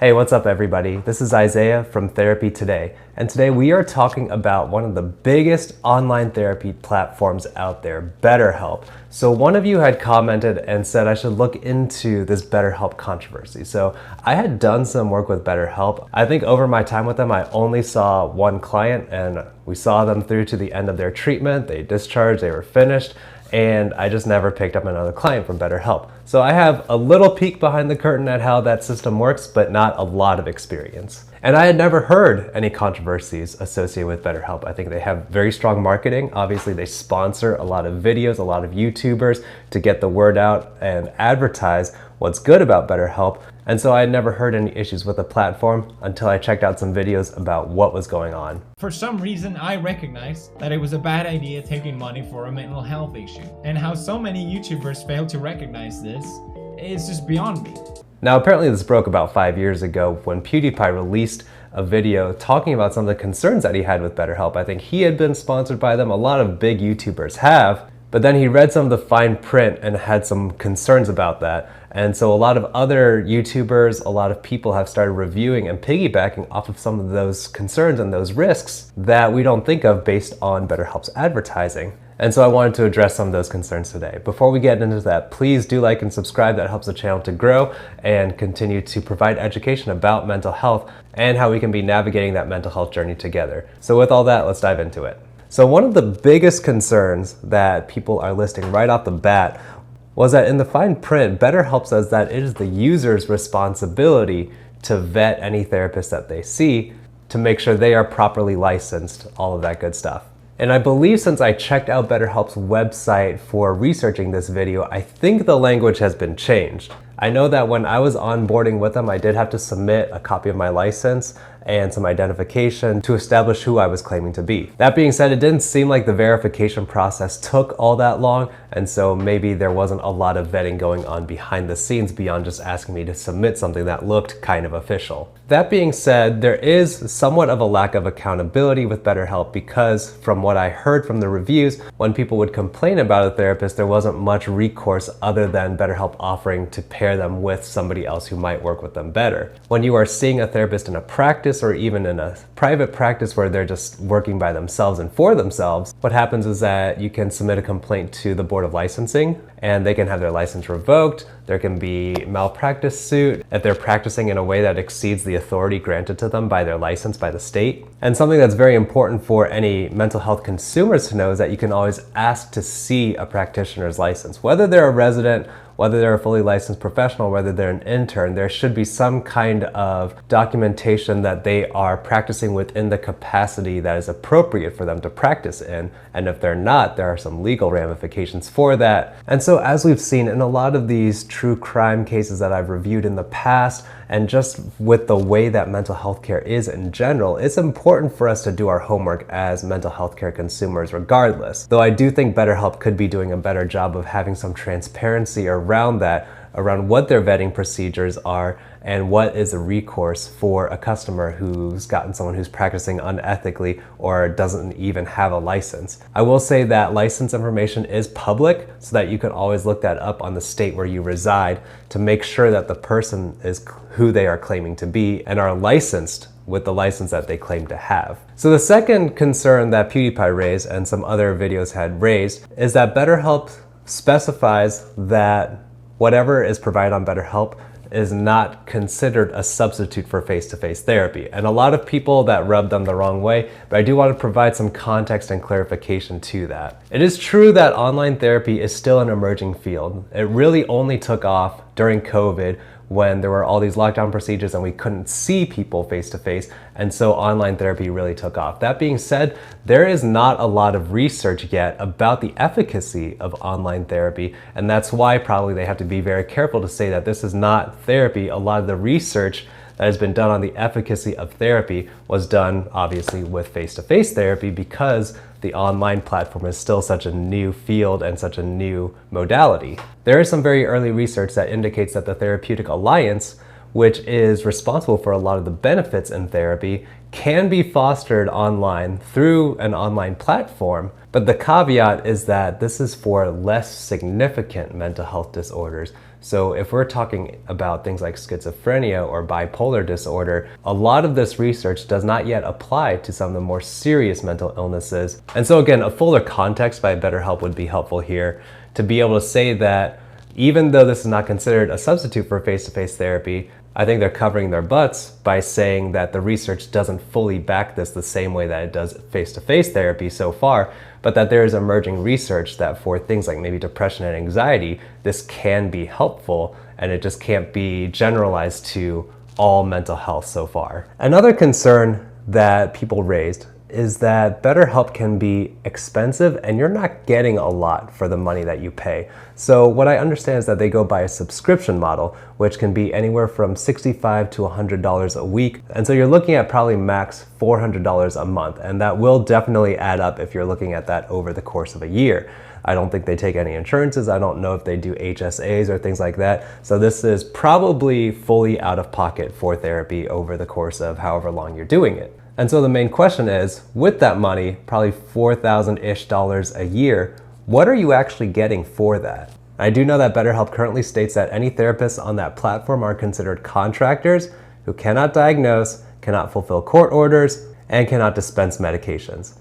Hey, what's up everybody? This is Isaiah from Therapy Today, and today we are talking about one of the biggest online therapy platforms out there, BetterHelp. So one of you had commented and said I should look into this BetterHelp controversy. So I had done some work with BetterHelp. I think over my time with them, I only saw one client and we saw them through to the end of their treatment. They discharged, they were finished, and I just never picked up another client from BetterHelp. So I have a little peek behind the curtain at how that system works, but not a lot of experience. And I had never heard any controversies associated with BetterHelp. I think they have very strong marketing. Obviously, they sponsor a lot of videos, a lot of YouTubers to get the word out and advertise what's good about BetterHelp. And so I had never heard any issues with the platform until I checked out some videos about what was going on. For some reason, I recognized that it was a bad idea taking money for a mental health issue. And how so many YouTubers fail to recognize this is just beyond me. Now, apparently this broke about 5 years ago when PewDiePie released a video talking about some of the concerns that he had with BetterHelp. I think he had been sponsored by them. A lot of big YouTubers have. But then he read some of the fine print and had some concerns about that. And so a lot of other YouTubers, a lot of people have started reviewing and piggybacking off of some of those concerns and those risks that we don't think of based on BetterHelp's advertising. And so I wanted to address some of those concerns today. Before we get into that, please do like and subscribe. That helps the channel to grow and continue to provide education about mental health and how we can be navigating that mental health journey together. So with all that, let's dive into it. So one of the biggest concerns that people are listing right off the bat was that in the fine print, BetterHelp says that it is the user's responsibility to vet any therapist that they see to make sure they are properly licensed, all of that good stuff. And I believe since I checked out BetterHelp's website for researching this video, I think the language has been changed. I know that when I was onboarding with them, I did have to submit a copy of my license and some identification to establish who I was claiming to be. That being said, it didn't seem like the verification process took all that long, and so maybe there wasn't a lot of vetting going on behind the scenes beyond just asking me to submit something that looked kind of official. That being said, there is somewhat of a lack of accountability with BetterHelp because from what I heard from the reviews, when people would complain about a therapist, there wasn't much recourse other than BetterHelp offering to pair them with somebody else who might work with them better. When you are seeing a therapist in a practice or even in a private practice where they're just working by themselves and for themselves, what happens is that you can submit a complaint to the Board of Licensing and they can have their license revoked. There can be malpractice suit if they're practicing in a way that exceeds the authority granted to them by their license by the state. And something that's very important for any mental health consumers to know is that you can always ask to see a practitioner's license. Whether they're a resident, whether they're a fully licensed professional, whether they're an intern, there should be some kind of documentation that they are practicing within the capacity that is appropriate for them to practice in. And if they're not, there are some legal ramifications for that. And so as we've seen in a lot of these true crime cases that I've reviewed in the past, and just with the way that mental health care is in general, it's important for us to do our homework as mental health care consumers regardless. Though I do think BetterHelp could be doing a better job of having some transparency around that, around what their vetting procedures are and what is a recourse for a customer who's gotten someone who's practicing unethically or doesn't even have a license. I will say that license information is public so that you can always look that up on the state where you reside to make sure that the person is who they are claiming to be and are licensed with the license that they claim to have. So the second concern that PewDiePie raised and some other videos had raised is that BetterHelp specifies that whatever is provided on BetterHelp is not considered a substitute for face-to-face therapy. And a lot of people that rub them the wrong way, but I do want to provide some context and clarification to that. It is true that online therapy is still an emerging field. It really only took off during COVID when there were all these lockdown procedures and we couldn't see people face to face, and so online therapy really took off. That being said, there is not a lot of research yet about the efficacy of online therapy, and that's why probably they have to be very careful to say that this is not therapy. A lot of the research that has been done on the efficacy of therapy was done obviously with face-to-face therapy because the online platform is still such a new field and such a new modality. There is some very early research that indicates that the Therapeutic Alliance, which is responsible for a lot of the benefits in therapy, can be fostered online through an online platform. But the caveat is that this is for less significant mental health disorders. So if we're talking about things like schizophrenia or bipolar disorder, a lot of this research does not yet apply to some of the more serious mental illnesses. And so again, a fuller context by BetterHelp would be helpful here to be able to say that even though this is not considered a substitute for face-to-face therapy, I think they're covering their butts by saying that the research doesn't fully back this the same way that it does face-to-face therapy so far, but that there is emerging research that for things like maybe depression and anxiety, this can be helpful, and it just can't be generalized to all mental health so far. Another concern that people raised is that BetterHelp can be expensive and you're not getting a lot for the money that you pay. So what I understand is that they go by a subscription model, which can be anywhere from $65 to $100 a week. And so you're looking at probably max $400 a month. And that will definitely add up if you're looking at that over the course of a year. I don't think they take any insurances. I don't know if they do HSAs or things like that. So this is probably fully out of pocket for therapy over the course of however long you're doing it. And so the main question is, with that money, probably $4,000-ish a year, what are you actually getting for that? I do know that BetterHelp currently states that any therapists on that platform are considered contractors who cannot diagnose, cannot fulfill court orders, and cannot dispense medications.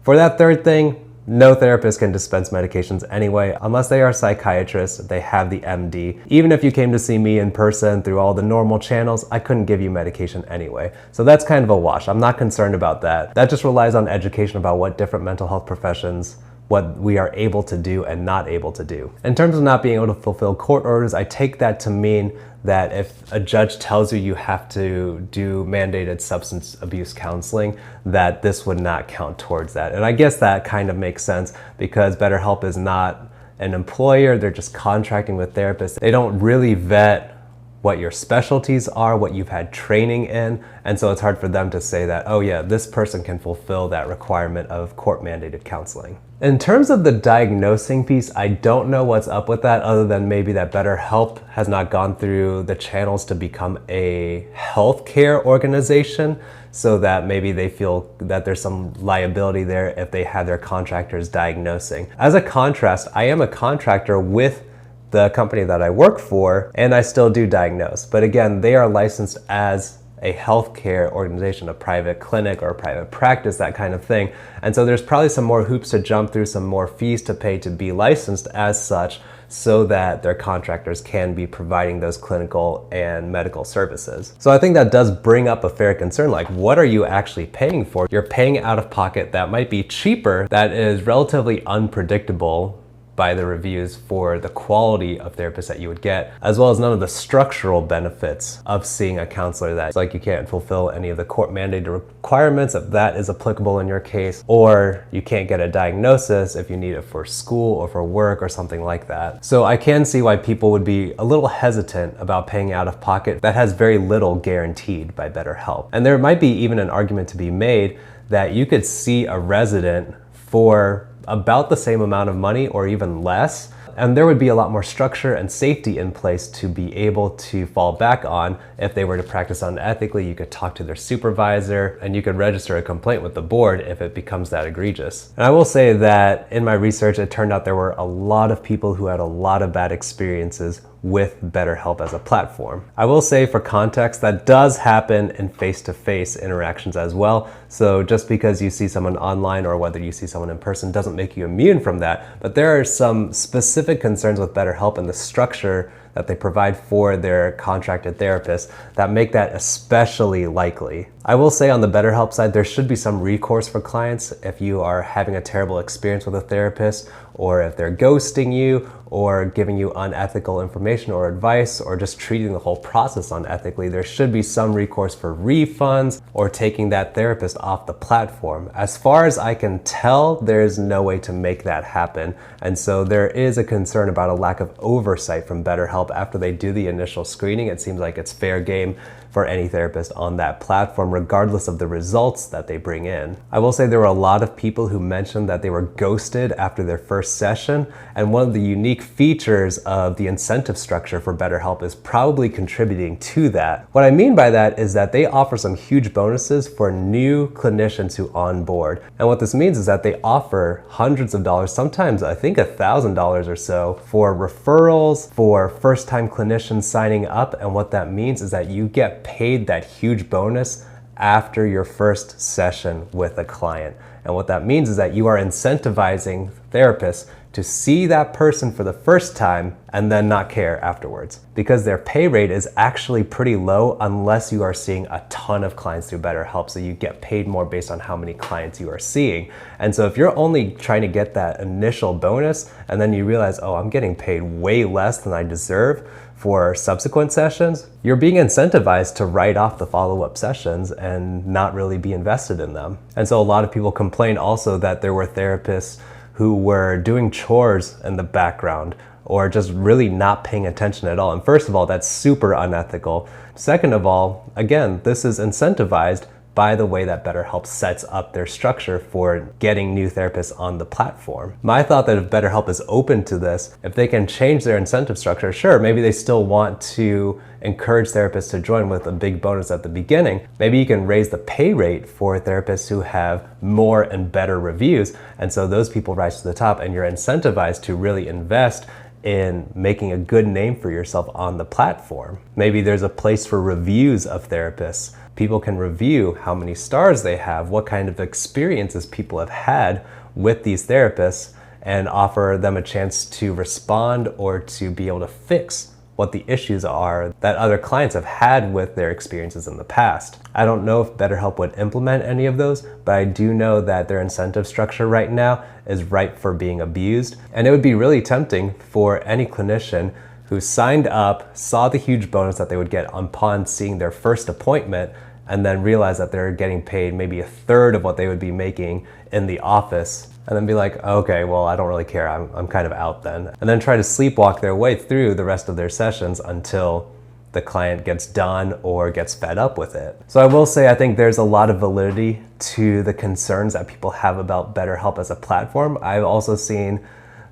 For that third thing, no therapist can dispense medications anyway, unless they are psychiatrists, they have the MD. Even if you came to see me in person through all the normal channels, I couldn't give you medication anyway. So that's kind of a wash. I'm not concerned about that. That just relies on education about what different mental health professions, what we are able to do and not able to do. In terms of not being able to fulfill court orders, I take that to mean that if a judge tells you you have to do mandated substance abuse counseling, that this would not count towards that. And I guess that kind of makes sense because BetterHelp is not an employer, they're just contracting with therapists. They don't really vet what your specialties are, what you've had training in, and so it's hard for them to say that, oh yeah, this person can fulfill that requirement of court-mandated counseling. In terms of the diagnosing piece, I don't know what's up with that other than maybe that BetterHelp has not gone through the channels to become a healthcare organization, so that maybe they feel that there's some liability there if they have their contractors diagnosing. As a contrast, I am a contractor with the company that I work for, and I still do diagnose. But again, they are licensed as a healthcare organization, a private clinic or a private practice, that kind of thing. And so there's probably some more hoops to jump through, some more fees to pay to be licensed as such, so that their contractors can be providing those clinical and medical services. So I think that does bring up a fair concern, like what are you actually paying for? You're paying out of pocket that might be cheaper, that is relatively unpredictable by the reviews for the quality of therapists that you would get, as well as none of the structural benefits of seeing a counselor. That's like you can't fulfill any of the court mandated requirements if that is applicable in your case, or you can't get a diagnosis if you need it for school or for work or something like that. So I can see why people would be a little hesitant about paying out of pocket that has very little guaranteed by BetterHelp. And there might be even an argument to be made that you could see a resident for about the same amount of money or even less, and there would be a lot more structure and safety in place to be able to fall back on if they were to practice unethically. You could talk to their supervisor and you could register a complaint with the board if it becomes that egregious. And I will say that in my research, it turned out there were a lot of people who had a lot of bad experiences with BetterHelp as a platform. I will say, for context, that does happen in face-to-face interactions as well. So just because you see someone online or whether you see someone in person doesn't make you immune from that. But there are some specific concerns with BetterHelp and the structure that they provide for their contracted therapists that make that especially likely. I will say on the BetterHelp side, there should be some recourse for clients if you are having a terrible experience with a therapist, or if they're ghosting you or giving you unethical information or advice, or just treating the whole process unethically. There should be some recourse for refunds or taking that therapist off the platform. As far as I can tell, there is no way to make that happen. And so there is a concern about a lack of oversight from BetterHelp after they do the initial screening. It seems like it's fair game for any therapist on that platform, regardless of the results that they bring in. I will say there were a lot of people who mentioned that they were ghosted after their first session, and one of the unique features of the incentive structure for BetterHelp is probably contributing to that. What I mean by that is that they offer some huge bonuses for new clinicians who onboard. And what this means is that they offer hundreds of dollars, sometimes I think $1,000 or so, for referrals, for first-time clinicians signing up. And what that means is that you get paid that huge bonus after your first session with a client. And what that means is that you are incentivizing therapists to see that person for the first time and then not care afterwards, because their pay rate is actually pretty low unless you are seeing a ton of clients through BetterHelp, so you get paid more based on how many clients you are seeing. And so if you're only trying to get that initial bonus and then you realize, oh, I'm getting paid way less than I deserve for subsequent sessions, you're being incentivized to write off the follow-up sessions and not really be invested in them. And so a lot of people complain also that there were therapists who were doing chores in the background or just really not paying attention at all. And first of all, that's super unethical. Second of all, again, this is incentivized by the way that BetterHelp sets up their structure for getting new therapists on the platform. My thought that if BetterHelp is open to this, if they can change their incentive structure, sure, maybe they still want to encourage therapists to join with a big bonus at the beginning. Maybe you can raise the pay rate for therapists who have more and better reviews, and so those people rise to the top and you're incentivized to really invest in making a good name for yourself on the platform. Maybe there's a place for reviews of therapists. People can review how many stars they have, what kind of experiences people have had with these therapists, and offer them a chance to respond or to be able to fix what the issues are that other clients have had with their experiences in the past. I don't know if BetterHelp would implement any of those, but I do know that their incentive structure right now is ripe for being abused. And it would be really tempting for any clinician who signed up, saw the huge bonus that they would get upon seeing their first appointment, and then realize that they're getting paid maybe a third of what they would be making in the office, and then be like, okay, well, I don't really care, I'm kind of out then. And then try to sleepwalk their way through the rest of their sessions until the client gets done or gets fed up with it. So I will say, I think there's a lot of validity to the concerns that people have about BetterHelp as a platform. I've also seen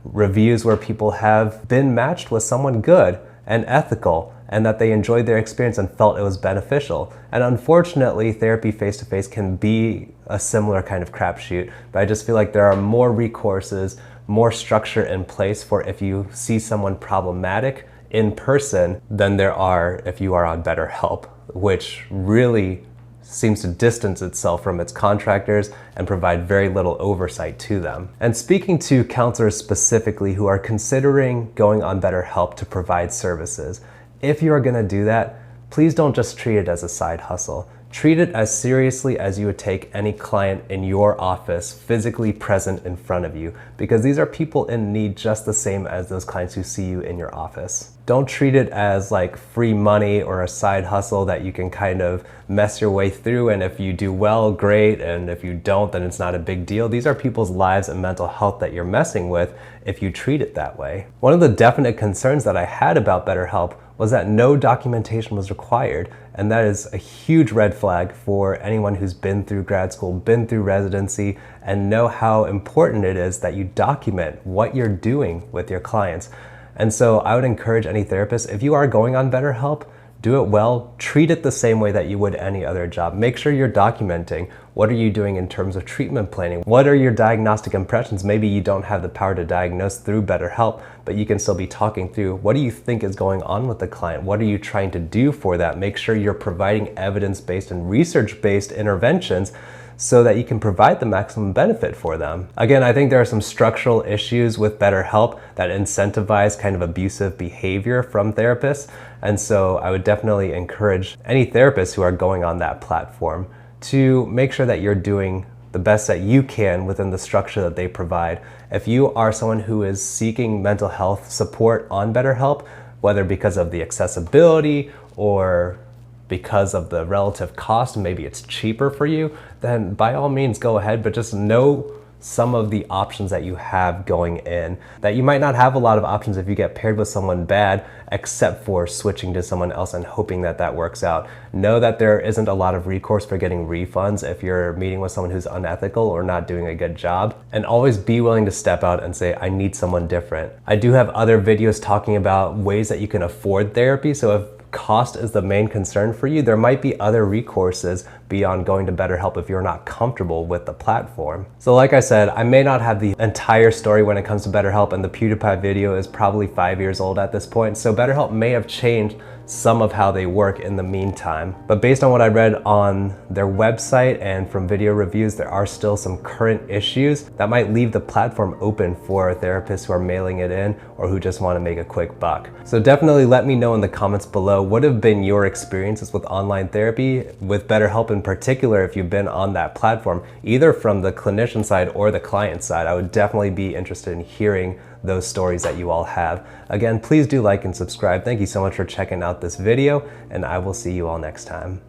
reviews where people have been matched with someone good and ethical, and that they enjoyed their experience and felt it was beneficial. And unfortunately, therapy face-to-face can be a similar kind of crapshoot, but I just feel like there are more recourses, more structure in place for if you see someone problematic in person than there are if you are on BetterHelp, which really seems to distance itself from its contractors and provide very little oversight to them. And speaking to counselors specifically who are considering going on BetterHelp to provide services, if you are gonna do that, please don't just treat it as a side hustle. Treat it as seriously as you would take any client in your office physically present in front of you, because these are people in need just the same as those clients who see you in your office. Don't treat it as like free money or a side hustle that you can kind of mess your way through, and if you do well, great, and if you don't, then it's not a big deal. These are people's lives and mental health that you're messing with if you treat it that way. One of the definite concerns that I had about BetterHelp was that no documentation was required, and that is a huge red flag for anyone who's been through grad school, been through residency, and know how important it is that you document what you're doing with your clients. And so I would encourage any therapist, if you are going on BetterHelp, do it well, treat it the same way that you would any other job. Make sure you're documenting what are you doing in terms of treatment planning. What are your diagnostic impressions? Maybe you don't have the power to diagnose through BetterHelp, but you can still be talking through what do you think is going on with the client? What are you trying to do for that? Make sure you're providing evidence-based and research-based interventions so that you can provide the maximum benefit for them. Again, I think there are some structural issues with BetterHelp that incentivize kind of abusive behavior from therapists. And so I would definitely encourage any therapists who are going on that platform to make sure that you're doing the best that you can within the structure that they provide. If you are someone who is seeking mental health support on BetterHelp, whether because of the accessibility or because of the relative cost, maybe it's cheaper for you, then by all means go ahead, but just know some of the options that you have going in, that you might not have a lot of options if you get paired with someone bad, except for switching to someone else and hoping that that works out. Know that there isn't a lot of recourse for getting refunds if you're meeting with someone who's unethical or not doing a good job. And always be willing to step out and say, I need someone different. I do have other videos talking about ways that you can afford therapy. So if cost is the main concern for you, there might be other recourses beyond going to BetterHelp if you're not comfortable with the platform. So like I said, I may not have the entire story when it comes to BetterHelp, and the PewDiePie video is probably 5 years old at this point, so BetterHelp may have changed some of how they work in the meantime. But based on what I read on their website and from video reviews, there are still some current issues that might leave the platform open for therapists who are mailing it in or who just want to make a quick buck. So definitely let me know in the comments below, what have been your experiences with online therapy, with BetterHelp in particular, if you've been on that platform, either from the clinician side or the client side. I would definitely be interested in hearing those stories that you all have. Again, please do like and subscribe. Thank you so much for checking out this video, and I will see you all next time.